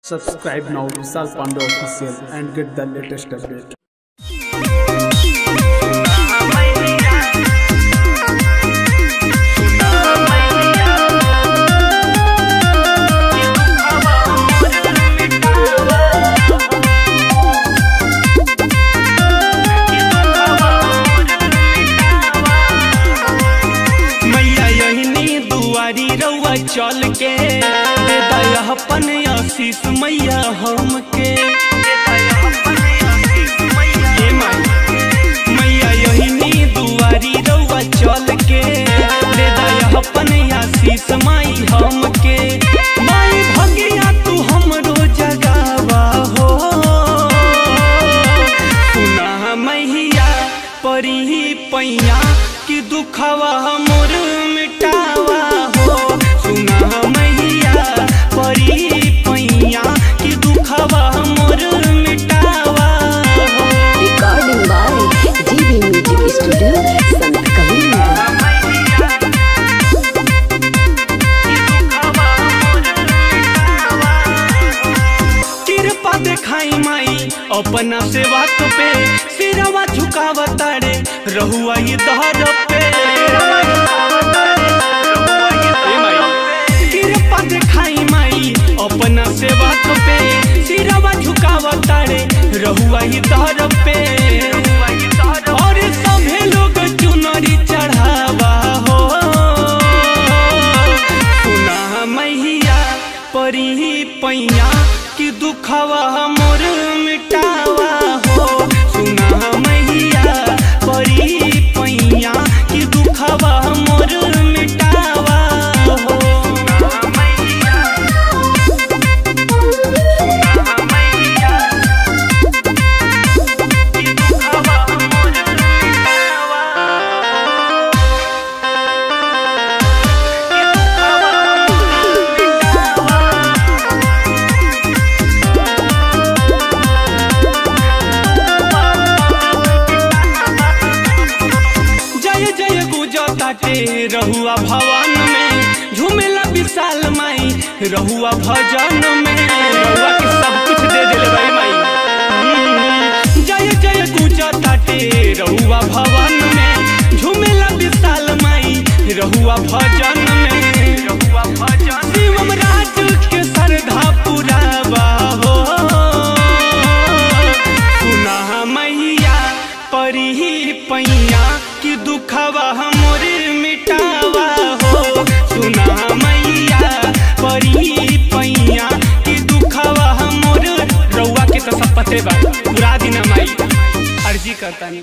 Subscribe now Vishal Pandey Official and get the latest update. चल के दे अपन आशीष मैया हमके मैया यही दुआरी रउआ चल के दे अपन आशीष माई हमके माई भगिया तू हमरो जगावा हो सुना मैया परी पैया कि दुखवा मोर मिटावा हो सुना मैया परी पैया कि दुखवा मोर मिटावा हो। Recording by GB music studio Sant Kabir. कृपा देखाई माई अपना सेवा पे सिरवा झुकावा तारे रहुआ ये दहर पे कृपा देखाई माई अपना सेवा पे सिरवा झुकावा तारे रहुआ ये दहर पे और सभे लोग चुनरी चढ़ावा हो सुना मैया परी पैया कि दुखवा मोर मिटावा हो सुना मैया परी पैया कि दुखवा मोर मिटावा हो। रहुआ भवन में झूमेला विशाल माई रहुआ भजन में रहुआ के सब कुछ दे दिले भाई माई जय जय गुजा ताटे रहुआ भवन में झूमेला विशाल माई रहुआ भजन में रहुआ भजन शिवम राज के श्रद्धा पुरावा हो सुना मैया परी पैया कि दुखवा मोरे मिटावा हो सुना मैया परी पैया कि दुखवा मोर रउआ के तो सब पते बा पूरा दिन माई अर्जी करता नहीं।